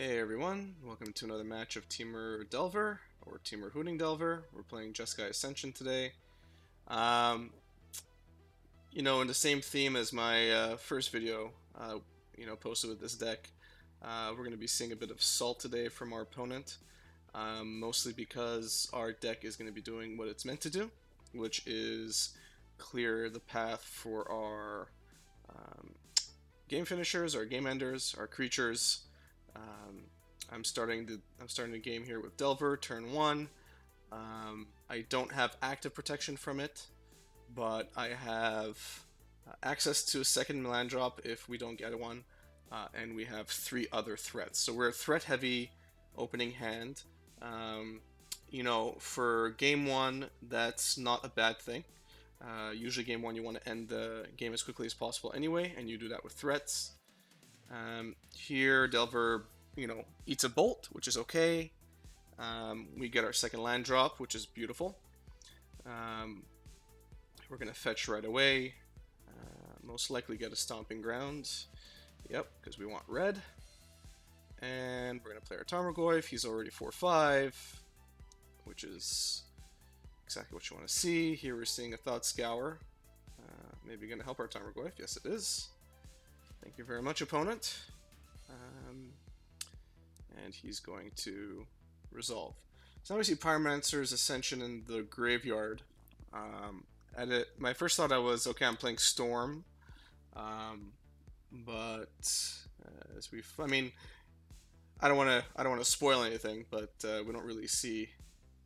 Hey everyone, welcome to another match of Temur Delver, or Temur Hooting Delver. We're playing Jeskai Ascension today. Um, in the same theme as my first video, posted with this deck, we're going to be seeing a bit of salt today from our opponent, mostly because our deck is going to be doing what it's meant to do, which is clear the path for our game finishers, our game enders, our creatures. I'm starting the game here with Delver, turn 1. I don't have active protection from it, but I have access to a second land drop if we don't get one, and we have 3 other threats. So we're a threat-heavy opening hand. For game 1, that's not a bad thing. Usually game 1 you want to end the game as quickly as possible anyway, and you do that with threats. Here, Delver eats a bolt, which is okay. We get our second land drop, which is beautiful. We're going to fetch right away. Most likely get a Stomping Ground. Yep, because we want red. And we're going to play our Tarmogoyf. He's already 4/5, which is exactly what you want to see. Here we're seeing a Thought Scour. Maybe going to help our Tarmogoyf. Yes, it is. Thank you very much, opponent. And he's going to resolve. So now we see Pyromancer's Ascension in the graveyard. My first thought I was, okay, I'm playing Storm. But I don't want to spoil anything, but we don't really see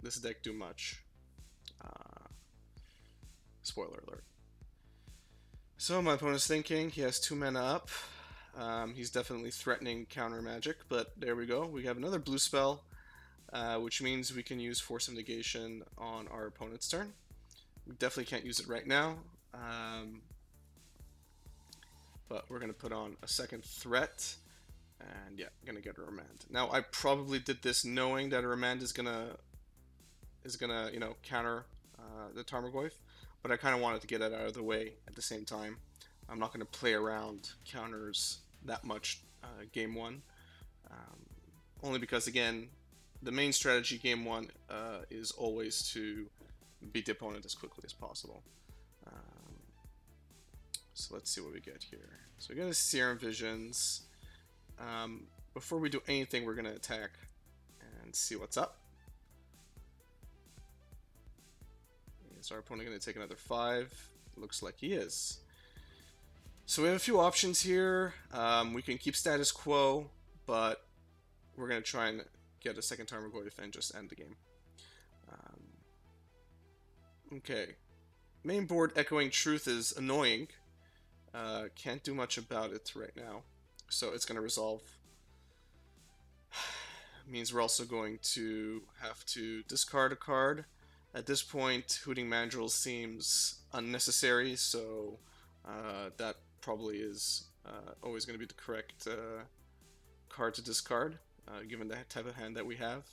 this deck do much. Spoiler alert. So my opponent's thinking he has 2 mana up. He's definitely threatening counter magic, but there we go. We have another blue spell, which means we can use Force of Negation on our opponent's turn. We definitely can't use it right now, but we're going to put on a second threat, and yeah, going to get a Remand. Now, I probably did this knowing that a Remand is gonna counter the Tarmogoyf, but I kind of wanted to get it out of the way at the same time. I'm not going to play around counters that much game 1, only because, again, the main strategy game 1 is always to beat the opponent as quickly as possible. So let's see what we get here. So we get a Serum Visions. Before we do anything, we're going to attack and see what's up. Is our opponent going to take another 5? Looks like he is. So we have a few options here. We can keep status quo, but we're going to try and get a second Tarmogoyf and just end the game. Okay. Main board Echoing Truth is annoying. Can't do much about it right now. So it's going to resolve. Means we're also going to have to discard a card. At this point, Hooting Mandrill seems unnecessary, so that probably is always going to be the correct card to discard, given the type of hand that we have.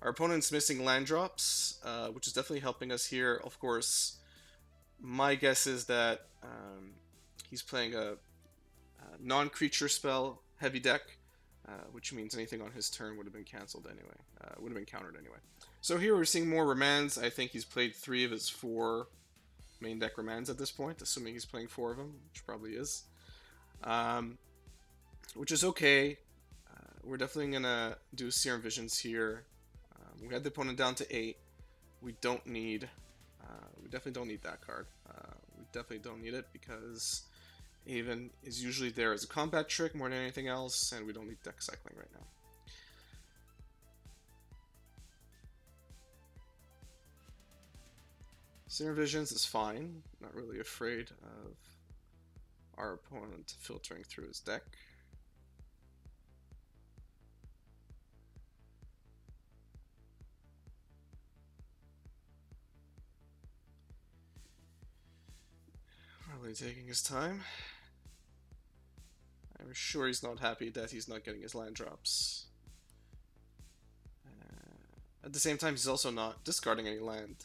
Our opponent's missing land drops, which is definitely helping us here. Of course, my guess is that he's playing a non-creature spell heavy deck, which means anything on his turn would have been cancelled anyway, would have been countered anyway. So here we're seeing more Remands. I think he's played 3 of his 4 main deck Remands at this point, assuming he's playing 4 of them, which probably is. Which is okay. We're definitely going to do Serum Visions here. We had the opponent down to 8. We definitely don't need that card. We definitely don't need it because Haven is usually there as a combat trick more than anything else, and we don't need deck cycling right now. Serum Visions is fine. Not really afraid of our opponent filtering through his deck. Probably taking his time. I'm sure he's not happy that he's not getting his land drops. At the same time, he's also not discarding any land,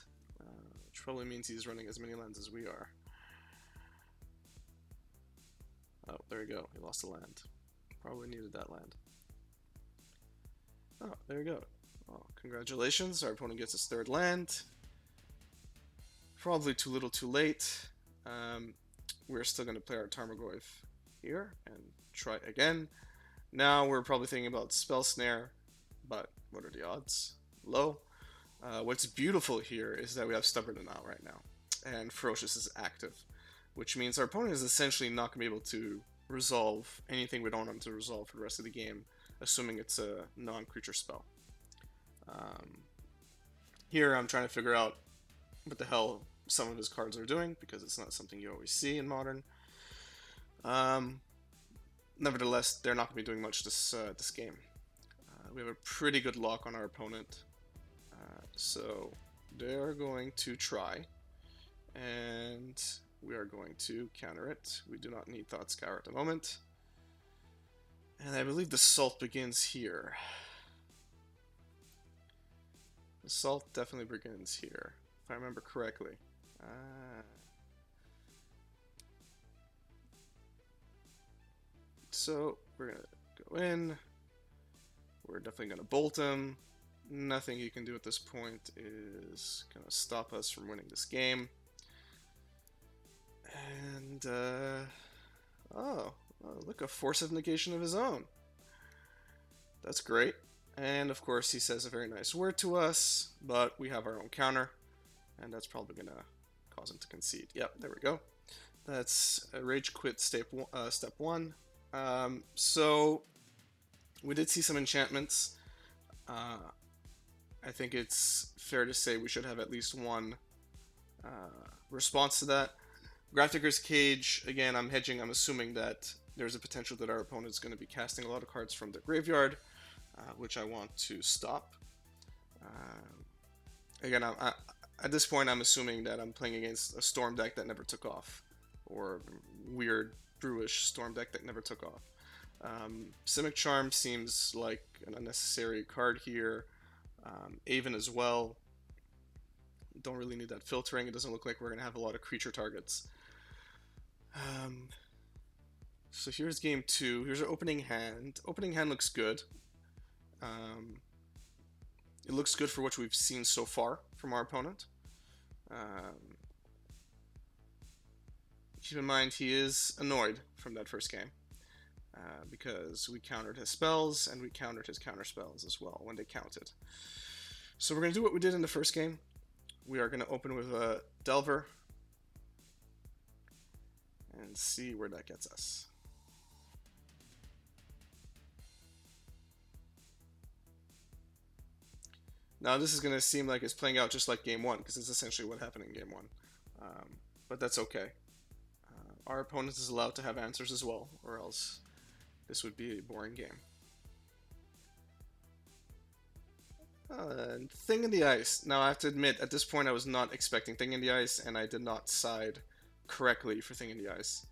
which probably means he's running as many lands as we are. Oh, there you go. He lost a land. Probably needed that land. Oh, there you go. Oh, congratulations, our opponent gets his third land. Probably too little too late. We're still going to play our Tarmogoyf here and try again. Now we're probably thinking about Spell Snare, but what are the odds? Low. What's beautiful here is that we have Stubborn Denial right now, and Ferocious is active, which means our opponent is essentially not going to be able to resolve anything we don't want him to resolve for the rest of the game, assuming it's a non-creature spell. Here I'm trying to figure out what the hell some of his cards are doing, because it's not something you always see in Modern. Nevertheless, they're not going to be doing much this game. We have a pretty good lock on our opponent, so they're going to try, and we are going to counter it. We do not need Thought Scour at the moment, and I believe the Salt begins here. The Salt definitely begins here, if I remember correctly. So we're gonna go in. We're definitely gonna bolt him. Nothing you can do at this point is gonna stop us from winning this game. And oh, look, a Force of Negation of his own. That's great. And of course he says a very nice word to us, but we have our own counter, and that's probably gonna cause him to concede. Yep, there we go. That's a Rage Quit step 1. So we did see some enchantments. I think it's fair to say we should have at least one response to that. Grafdigger's Cage, again, I'm hedging. I'm assuming that there's a potential that our opponent's going to be casting a lot of cards from their graveyard, which I want to stop. Again, at this point, I'm assuming that I'm playing against a Storm deck that never took off, or weird Brewish Storm deck that never took off. Simic Charm seems like an unnecessary card here. Aven as well. Don't really need that filtering. It doesn't look like we're going to have a lot of creature targets. So here's game 2. Here's our opening hand. Opening hand looks good. It looks good for what we've seen so far from our opponent. Keep in mind he is annoyed from that first game, because we countered his spells and we countered his counter spells as well when they counted. So we're going to do what we did in the first game. We are going to open with a Delver and see where that gets us. Now this is going to seem like it's playing out just like game 1, because it's essentially what happened in game 1. But that's okay. Our opponent is allowed to have answers as well, or else this would be a boring game. Thing in the Ice. Now I have to admit, at this point I was not expecting Thing in the Ice, and I did not side correctly for Thing in the Ice.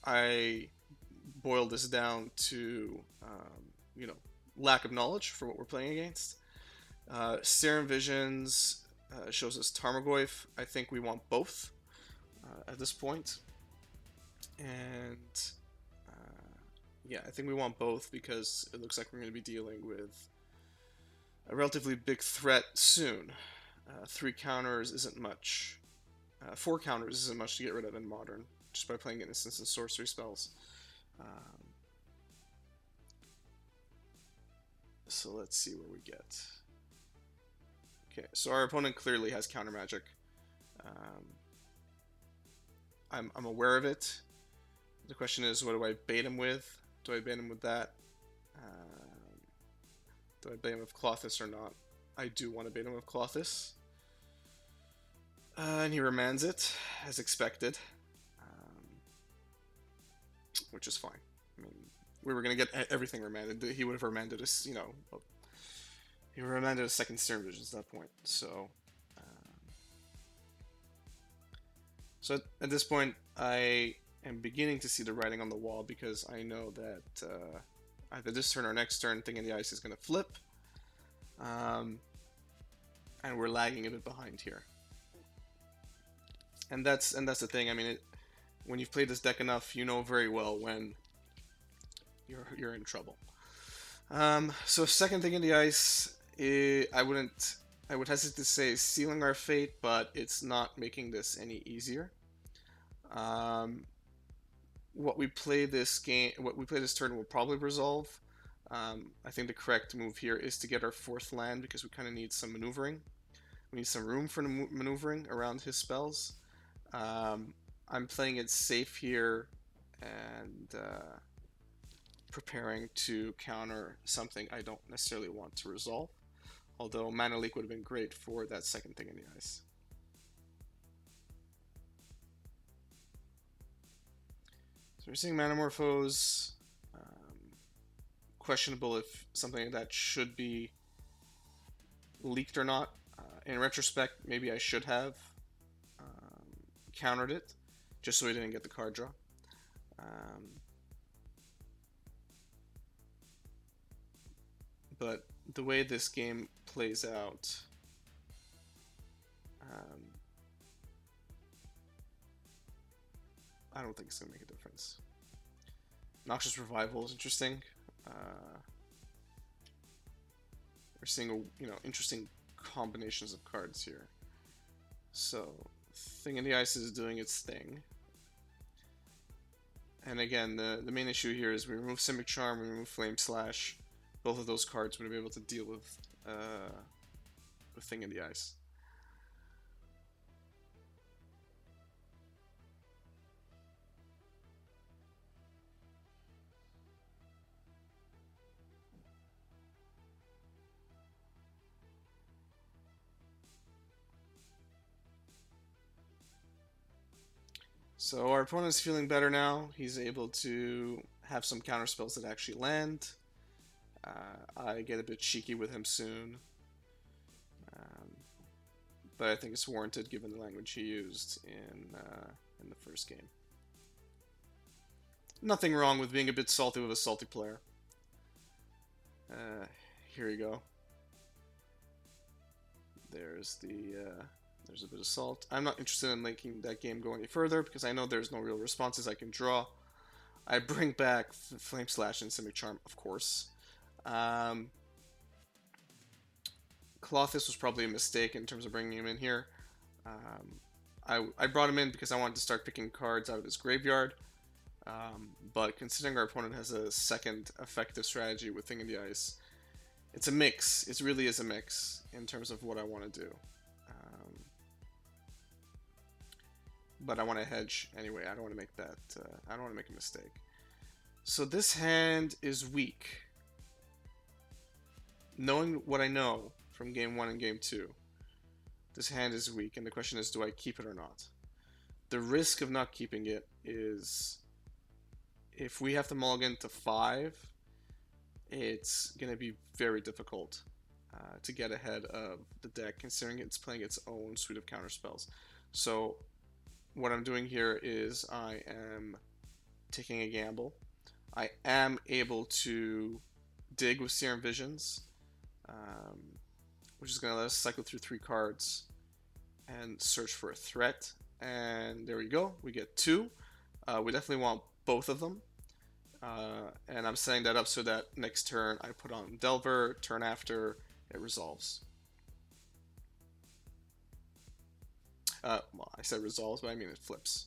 I boiled this down to, lack of knowledge for what we're playing against. Serum Visions shows us Tarmogoyf. I think we want both at this point. And yeah, I think we want both because it looks like we're going to be dealing with a relatively big threat soon. 3 counters isn't much. 4 counters isn't much to get rid of in Modern, just by playing instants and sorcery spells. So let's see where we get. Okay, so our opponent clearly has counter magic. I'm aware of it. The question is, what do I bait him with? Do I bait him with that? Do I bait him with Clothis or not? I do want to bait him with Clothis. And he remands it, as expected. Which is fine. I mean, we were going to get everything remanded. He would have remanded us, he would have remanded a second Serum Visions at that point. So at this point, I am beginning to see the writing on the wall, because I know that either this turn or next turn, Thing in the Ice is going to flip. And we're lagging a bit behind here. And that's the thing. I mean, when you've played this deck enough, you know very well when you're in trouble. So second thing in the ice, I would hesitate to say sealing our fate, but it's not making this any easier. What we play this turn will probably resolve. I think the correct move here is to get our fourth land because we kind of need some maneuvering. We need some room for maneuvering around his spells. I'm playing it safe here and preparing to counter something I don't necessarily want to resolve. Although Mana Leak would have been great for that second thing in the ice. So we're seeing Manamorphose. Questionable if something like that should be leaked or not. In retrospect, maybe I should have countered it, just so we didn't get the card draw. But the way this game plays out, I don't think it's going to make a difference. Noxious Revival is interesting. We're seeing interesting combinations of cards here. So, Thing in the Ice is doing its thing. And again, the main issue here is we remove Simic Charm, we remove Flame Slash. Both of those cards would be able to deal with Thing in the Ice. So our opponent's feeling better now. He's able to have some counter spells that actually land. I get a bit cheeky with him soon. But I think it's warranted given the language he used in the first game. Nothing wrong with being a bit salty with a salty player. Here you go. There's a bit of salt. I'm not interested in making that game go any further because I know there's no real responses I can draw. I bring back Flame Slash and Simic Charm, of course. Colossus was probably a mistake in terms of bringing him in here. I brought him in because I wanted to start picking cards out of his graveyard. But considering our opponent has a second effective strategy with Thing in the Ice, it's a mix. It really is a mix in terms of what I want to do. But I want to hedge anyway. I don't want to make that. I don't want to make a mistake. So this hand is weak. Knowing what I know from game 1 and game 2, this hand is weak, and the question is, do I keep it or not? The risk of not keeping it is, if we have to mulligan to 5, it's going to be very difficult to get ahead of the deck, considering it's playing its own suite of counterspells. So what I'm doing here is I am taking a gamble. I am able to dig with Serum Visions, which is going to let us cycle through 3 cards and search for a threat. And there we go. We get 2. We definitely want both of them. And I'm setting that up so that next turn I put on Delver, turn after it resolves. Well, I said resolves, but I mean it flips.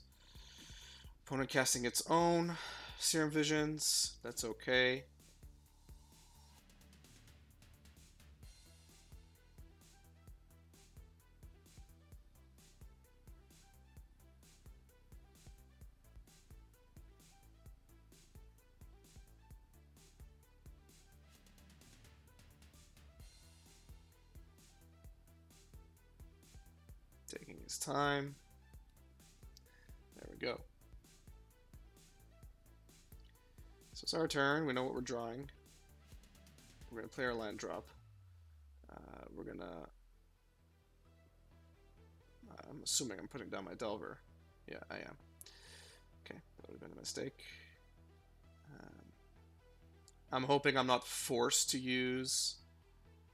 Opponent casting its own Serum Visions. That's okay. Taking his time. There we go. So it's our turn. We know what we're drawing. We're going to play our land drop. We're going to... I'm assuming I'm putting down my Delver. Yeah, I am. Okay, that would have been a mistake. I'm hoping I'm not forced to use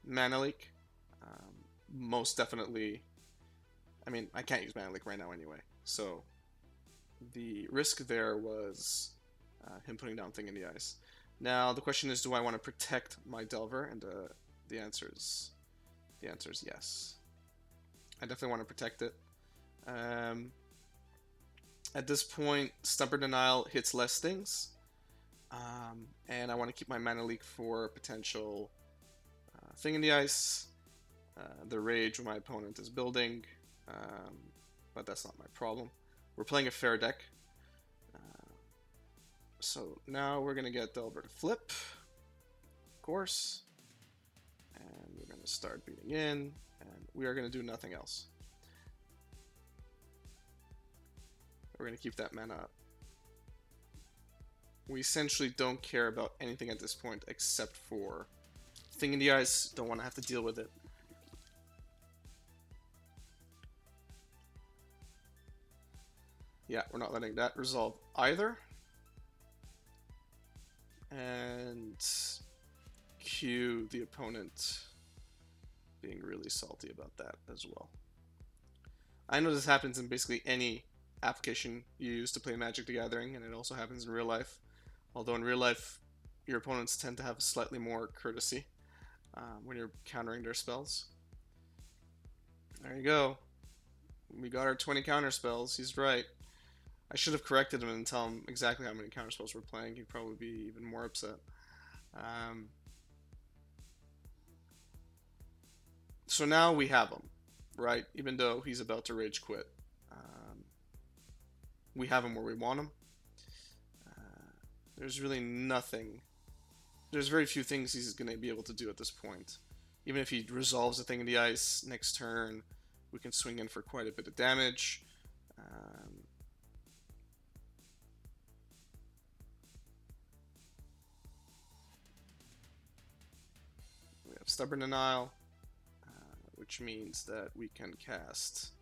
Mana Leak. Most definitely... I mean, I can't use Mana Leak right now anyway, so the risk there was him putting down Thing in the Ice. Now the question is, do I want to protect my Delver? And the answer is yes. I definitely want to protect it. At this point, Stubborn Denial hits less things, and I want to keep my mana leak for potential Thing in the Ice, the Rage when my opponent is building, but that's not my problem. We're playing a fair deck. So now we're going to get Delver to flip, of course, and we're going to start beating in, and we are going to do nothing else. We're going to keep that mana up. We essentially don't care about anything at this point except for Thing in the Ice. Don't want to have to deal with it. Yeah, we're not letting that resolve either. And cue the opponent being really salty about that as well. I know this happens in basically any application you use to play Magic the Gathering, and it also happens in real life. Although in real life, your opponents tend to have slightly more courtesy when you're countering their spells. There you go. We got our 20 counter spells. He's right. I should have corrected him and tell him exactly how many counterspells we're playing. He'd probably be even more upset. So now we have him, right? Even though he's about to rage quit. We have him where we want him. There's really nothing. There's very few things he's going to be able to do at this point. Even if he resolves a Thing in the Ice next turn, we can swing in for quite a bit of damage. We have Stubborn Denial, which means that we can cast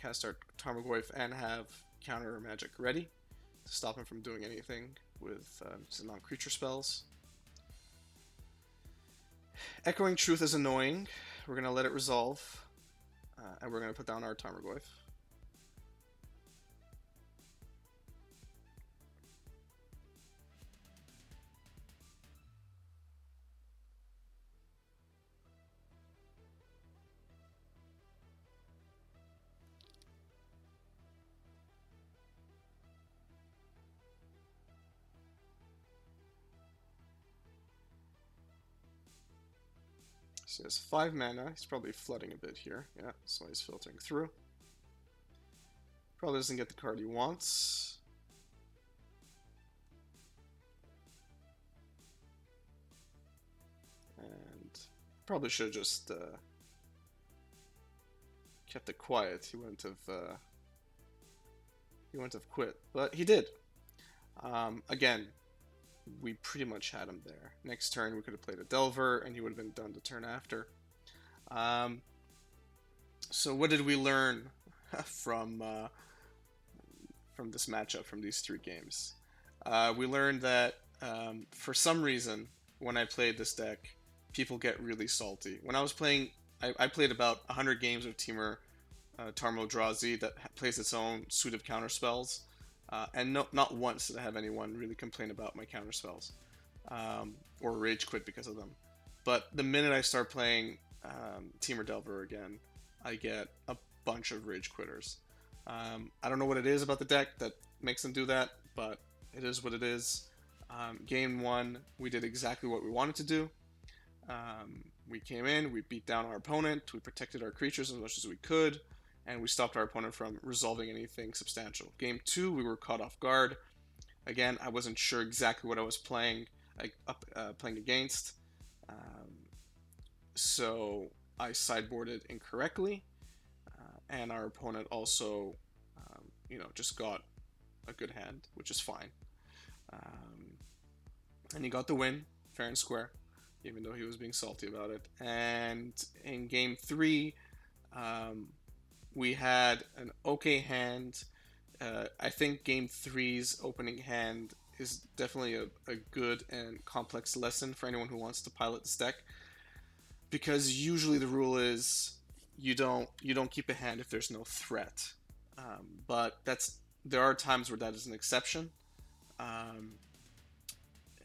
cast our Tarmogoyf and have counter magic ready to stop him from doing anything with non-creature spells. Echoing Truth is annoying. We're going to let it resolve, and we're going to put down our Tarmogoyf. So he has 5 mana. He's probably flooding a bit here. Yeah, that's why he's filtering through. Probably doesn't get the card he wants. And probably should have just kept it quiet. He wouldn't have quit, but he did. Again, we pretty much had him there. Next turn, we could have played a Delver, and he would have been done the turn after. So what did we learn from this matchup, from these 3 games? We learned that for some reason, when I played this deck, people get really salty. When I was playing, I played about 100 games of Temur Tarmogoyf that plays its own suite of counterspells. And not once did I have anyone really complain about my counterspells or rage quit because of them. But the minute I start playing Temur Delver again, I get a bunch of rage quitters. I don't know what it is about the deck that makes them do that, but it is what it is. Game 1, we did exactly what we wanted to do. We came in, we beat down our opponent, we protected our creatures as much as we could, and we stopped our opponent from resolving anything substantial. Game 2, we were caught off guard. Again, I wasn't sure exactly what I was playing against, so I sideboarded incorrectly, and our opponent also, just got a good hand, which is fine. And he got the win, fair and square, even though he was being salty about it. And in Game 3, we had an okay hand. I think Game 3's opening hand is definitely a good and complex lesson for anyone who wants to pilot this deck, because usually the rule is you don't keep a hand if there's no threat. But there are times where that is an exception.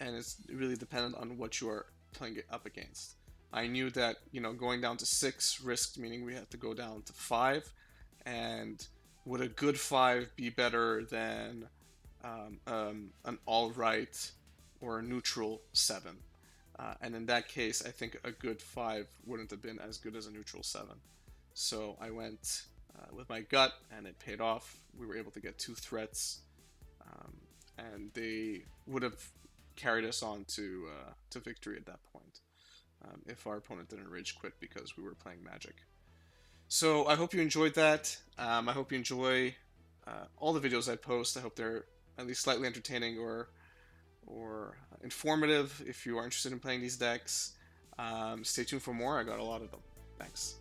and it's really dependent on what you are playing it up against. I knew that, you know, going down to 6 risked, meaning we had to go down to 5, and would a good 5 be better than an alright or a neutral 7? And in that case, I think a good 5 wouldn't have been as good as a neutral 7. So I went with my gut, and it paid off. We were able to get 2 threats, and they would have carried us on to victory at that point if our opponent didn't rage quit because we were playing Magic. So I hope you enjoyed that. I hope you enjoy all the videos I post. I hope they're at least slightly entertaining or informative if you are interested in playing these decks. Stay tuned for more. I got a lot of them. Thanks.